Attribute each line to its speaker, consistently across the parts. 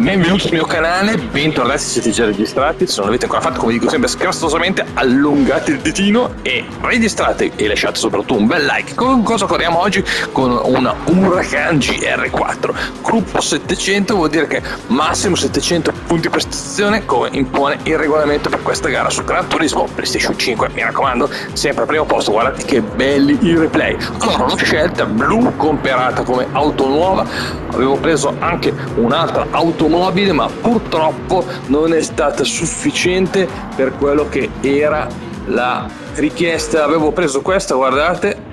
Speaker 1: benvenuti sul mio canale, bentornati se siete già registrati. Se non l'avete ancora fatto, come dico sempre scherzosamente, allungate il ditino e registrate e lasciate soprattutto un bel like. Con cosa corriamo oggi? Con una Huracan GR4 gruppo 700, vuol dire che massimo 700 punti prestazione, come impone il regolamento per questa gara su Gran Turismo PlayStation 5. Mi raccomando, sempre al primo posto. Guardate che belli i replay. Allora, l'ho scelta blu comperata come auto nuova. Avevo preso anche un'altra automobile, ma purtroppo non è stata sufficiente per quello che era la richiesta. Avevo preso questa, guardate,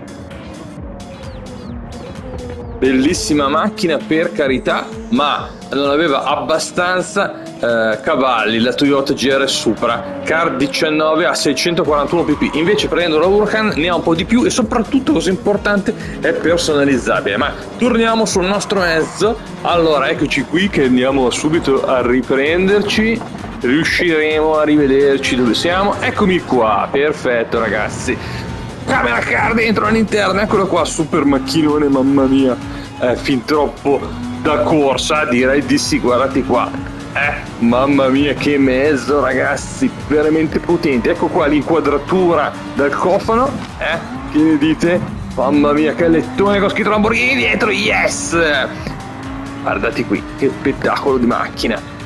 Speaker 1: bellissima macchina, per carità, ma non aveva abbastanza cavalli. La Toyota GR Supra Car 19 a 641 pp, invece prendendo la Huracan ne ha un po' di più e soprattutto, cosa importante, è personalizzabile. Ma torniamo sul nostro mezzo. Allora, eccoci qui che andiamo subito a riprenderci. Riusciremo a rivederci dove siamo. Eccomi qua, perfetto ragazzi, camera car dentro all'interno, eccolo qua, super macchinone, mamma mia, fin troppo da corsa, direi di sì. Guardate qua, mamma mia che mezzo ragazzi, veramente potente. Ecco qua l'inquadratura dal cofano, che ne dite? Mamma mia che lettone con scritto Lamborghini dietro, yes! Guardate qui che spettacolo di macchina,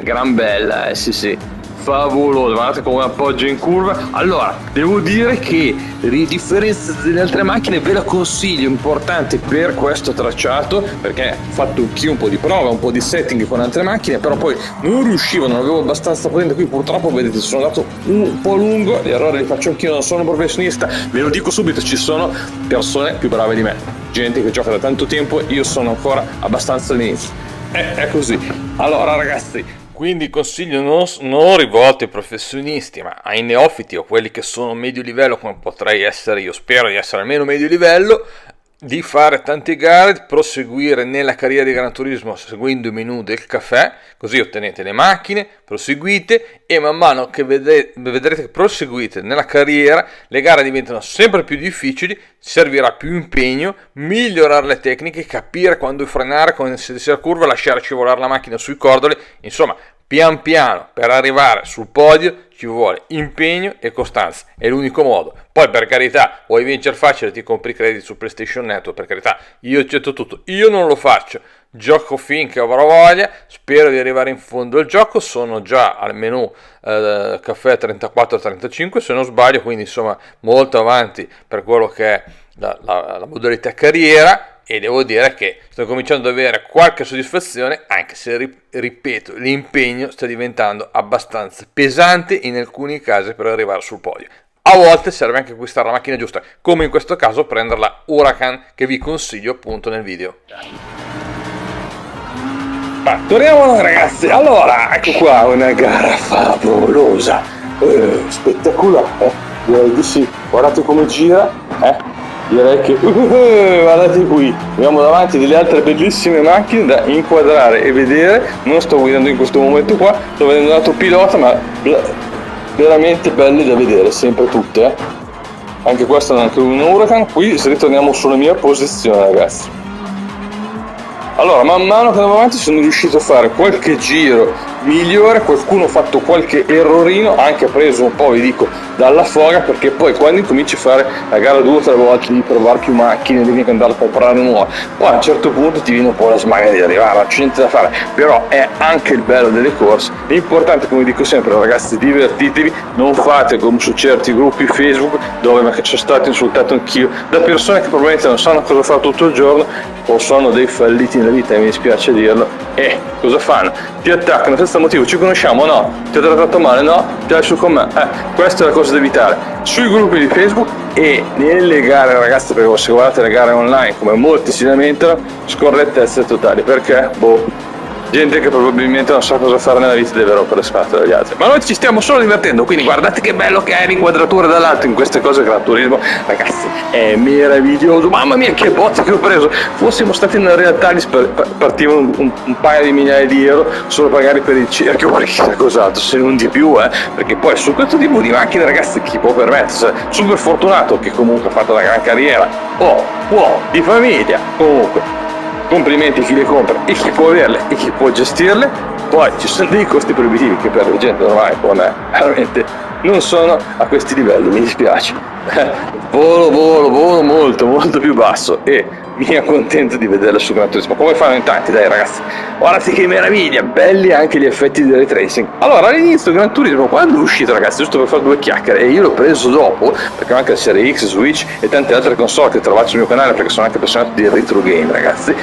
Speaker 1: gran bella, sì, favoloso. Guardate come appoggia in curva. Allora, devo dire che a differenza delle altre macchine ve la consiglio, importante per questo tracciato, perché ho fatto anch'io un po' di prova, un po' di setting con altre macchine, però poi non riuscivo, non avevo abbastanza potente. Qui purtroppo vedete sono andato un po' lungo, gli errori li faccio anch'io, non sono un professionista, ve lo dico subito, ci sono persone più brave di me, gente che gioca da tanto tempo, io sono ancora abbastanza all'inizio, è così. Allora ragazzi, quindi consiglio non rivolto ai professionisti, ma ai neofiti o quelli che sono medio livello, come potrei essere io, spero di essere almeno medio livello, di fare tante gare, proseguire nella carriera di Gran Turismo seguendo i menu del caffè, così ottenete le macchine, proseguite e man mano che vedrete che proseguite nella carriera, le gare diventano sempre più difficili, servirà più impegno, migliorare le tecniche, capire quando frenare, quando inserirsi la curva, lasciare scivolare la macchina sui cordoli, insomma pian piano per arrivare sul podio ci vuole impegno e costanza, è l'unico modo. Poi per carità, vuoi vincere facile, ti compri i crediti su PlayStation Network, per carità, io accetto tutto, io non lo faccio, gioco finché avrò voglia, spero di arrivare in fondo al gioco, sono già al menu caffè 34-35 se non sbaglio, quindi insomma molto avanti per quello che è la modalità carriera. E devo dire che sto cominciando ad avere qualche soddisfazione, anche se ripeto, l'impegno sta diventando abbastanza pesante in alcuni casi per arrivare sul podio. A volte serve anche acquistare la macchina giusta, come in questo caso prendere la Huracan, che vi consiglio appunto nel video. Ma torniamo ragazzi, allora ecco qua una gara favolosa, spettacolare, direi di sì. Guardate come gira, direi che guardate qui, abbiamo davanti delle altre bellissime macchine da inquadrare e vedere. Non sto guidando in questo momento qua, sto vedendo un altro pilota, ma veramente belle da vedere, sempre tutte, anche questa è anche un Huracan. Qui se ritorniamo sulla mia posizione ragazzi, allora man mano che andavo avanti sono riuscito a fare qualche giro migliore, qualcuno ha fatto qualche errorino, anche preso un po', vi dico, dalla foga, perché poi quando incominci a fare la gara 2 o 3 volte devi provare più macchine, devi anche andare a comprare nuove, poi a un certo punto ti viene un po' la smania di arrivare, non c'è niente da fare, però è anche il bello delle corse. L'importante, come dico sempre ragazzi, divertitevi, non fate come su certi gruppi Facebook dove magari sono stato insultato anch'io da persone che probabilmente non sanno cosa fare tutto il giorno o sono dei falliti nella vita, e mi dispiace dirlo, e cosa fanno? Ti attaccano senza motivo, ci conosciamo? No. Ti ho trattato male? No. Ti hai su con me? Questa è la cosa da evitare sui gruppi di Facebook e nelle gare ragazzi, perché se guardate le gare online, come molti si lamentano, scorrettezze totali, perché gente che probabilmente non sa cosa fare nella vita, deve rompere le scatole dagli altri, ma noi ci stiamo solo divertendo. Quindi guardate che bello che è l'inquadratura dall'alto in queste cose. Gran Turismo ragazzi è meraviglioso, mamma mia che botte che ho preso. Fossimo stati in realtà partivano un paio di migliaia di euro solo pagare per il cerchio, perché chissà cos'altro, se non di più, perché poi su questo tipo di macchine ragazzi chi può permettersi, super fortunato che comunque ha fatto una gran carriera, può di famiglia, comunque complimenti a chi le compra e chi può averle e chi può gestirle. Poi ci sono dei costi proibitivi che per la gente normale come me veramente non sono a questi livelli, mi dispiace. Volo molto più basso e mi accontento di vederla su Gran Turismo, come fanno in tanti, dai ragazzi, guardate che meraviglia, belli anche gli effetti di ray tracing. Allora all'inizio Gran Turismo, quando è uscito ragazzi, giusto per fare due chiacchiere, e io l'ho preso dopo perché ho anche la serie X, Switch e tante altre console che trovate sul mio canale perché sono anche appassionato di retro game ragazzi,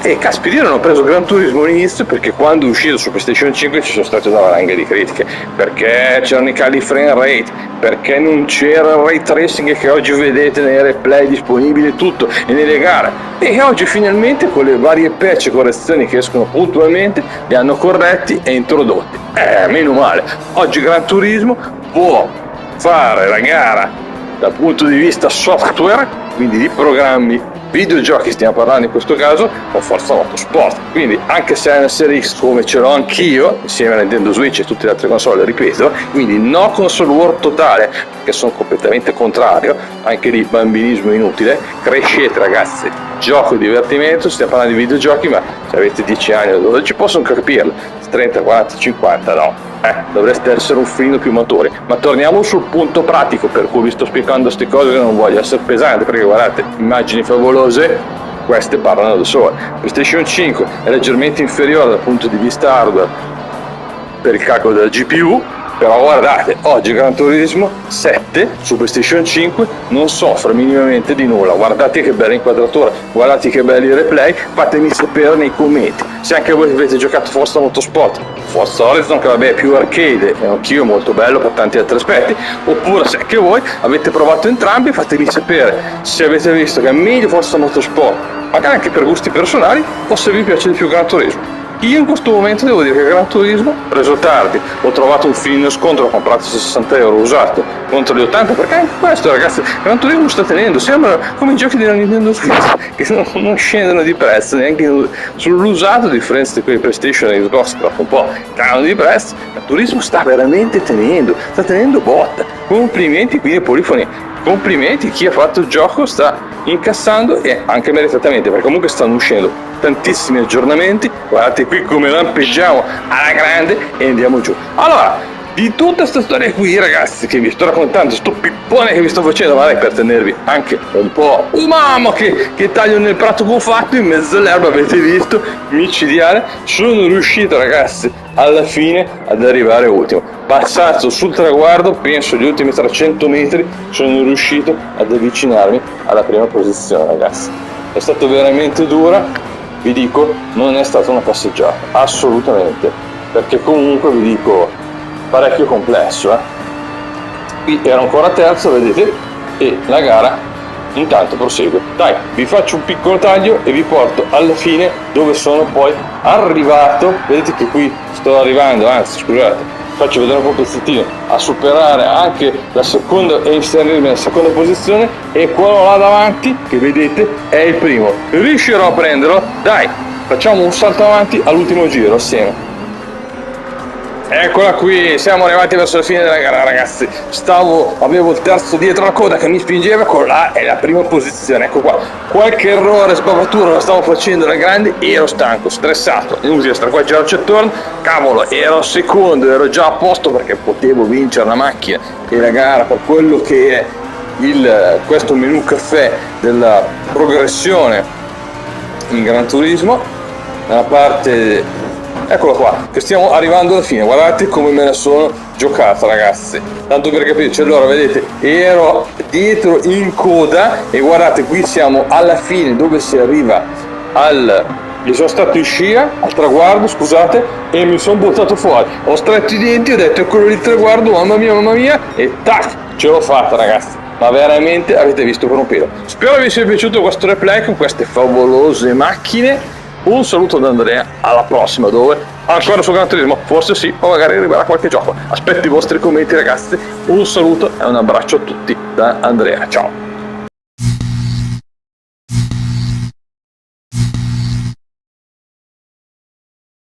Speaker 1: e caspita, io non ho preso Gran Turismo all'inizio perché quando è uscito su PlayStation 5 ci sono state una valanga di critiche, perché c'erano i cali frame rate, perché non c'era il ray tracing che oggi vedete nei replay disponibili tutto e nelle gare, e oggi finalmente con le varie patch e correzioni che escono puntualmente li hanno corretti e introdotti. Meno male, oggi Gran Turismo può fare la gara dal punto di vista software, quindi di programmi, videogiochi stiamo parlando in questo caso, con Forza Motorsport. Quindi anche se è una serie X come ce l'ho anch'io insieme a Nintendo Switch e tutte le altre console, ripeto, quindi no console war totale, che sono completamente contrario, anche lì bambinismo inutile, crescete ragazzi, gioco divertimento, stiamo parlando di videogiochi, ma se avete 10 anni o 12 possono capirlo, 30, 40, 50 no, dovreste essere un filino più maturi. Ma torniamo sul punto pratico, per cui vi sto spiegando queste cose che non voglio essere pesante, perché guardate, immagini favolose, queste parlano da sole. PlayStation 5 è leggermente inferiore dal punto di vista hardware per il calcolo della GPU, però guardate, oggi Gran Turismo 7 su PlayStation 5 non soffre minimamente di nulla. Guardate che bella inquadratura, guardate che belli replay, fatemi sapere nei commenti se anche voi avete giocato Forza Motorsport, Forza Horizon, che vabbè è più arcade e anch'io molto bello per tanti altri aspetti, oppure se anche voi avete provato entrambi, fatemi sapere se avete visto che è meglio Forza Motorsport, magari anche per gusti personali, o se vi piace di più Gran Turismo. Io in questo momento devo dire che Gran Turismo, preso tardi, ho trovato un filino scontro, ho comprato 60 euro usato contro gli 80, perché anche questo ragazzi, Gran Turismo sta tenendo, sembra come i giochi della Nintendo Switch che non scendono di prezzo neanche sull'usato, a differenza di quelli PlayStation e Xbox che un po' calano di prezzo. Gran Turismo sta veramente sta tenendo botta. Complimenti qui ai polifoni, complimenti, chi ha fatto il gioco sta incassando, e anche meritatamente, perché comunque stanno uscendo tantissimi aggiornamenti. Guardate qui come lampeggiamo alla grande e andiamo giù. Allora, di tutta questa storia qui ragazzi che vi sto raccontando, sto pippone che vi sto facendo, magari per tenervi anche un po' mamma che taglio nel prato che ho fatto in mezzo all'erba, avete visto, micidiale, sono riuscito ragazzi alla fine ad arrivare ultimo, passato sul traguardo, penso gli ultimi 300 metri sono riuscito ad avvicinarmi alla prima posizione ragazzi. È stato veramente dura, vi dico, non è stata una passeggiata, assolutamente, perché comunque vi dico parecchio complesso. Qui ero ancora terzo, vedete, e la gara intanto prosegue. Dai, vi faccio un piccolo taglio e vi porto alla fine dove sono poi arrivato. Vedete che qui sto arrivando, anzi scusate, faccio vedere un po' pezzettino, a superare anche la seconda e inserirmi nella seconda posizione, e quello là davanti che vedete è il primo. Riuscirò a prenderlo? Dai, facciamo un salto avanti all'ultimo giro assieme. Eccola qui, siamo arrivati verso la fine della gara ragazzi, avevo il terzo dietro la coda che mi spingeva, con là è la prima posizione, ecco qua, qualche errore, sbavatura la stavo facendo alla grande, ero stanco, stressato, inutile stare qua a girarci attorno, cavolo, ero secondo, ero già a posto perché potevo vincere la macchina e la gara per quello che è questo menù caffè della progressione in Gran Turismo, nella parte. Eccolo qua, che stiamo arrivando alla fine, guardate come me la sono giocata ragazzi, tanto per capirci. Allora vedete, ero dietro in coda e guardate qui siamo alla fine dove si arriva io sono stato in scia al traguardo, scusate, e mi sono buttato fuori, ho stretto i denti, ho detto eccolo lì il traguardo, mamma mia, e tac, ce l'ho fatta ragazzi. Ma veramente avete visto per un pelo. Spero vi sia piaciuto questo replay con queste favolose macchine. Un saluto da Andrea, alla prossima, dove ancora su Gran Turismo, forse sì, o magari arriverà qualche gioco. Aspetto i vostri commenti ragazzi, un saluto e un abbraccio a tutti da Andrea, ciao.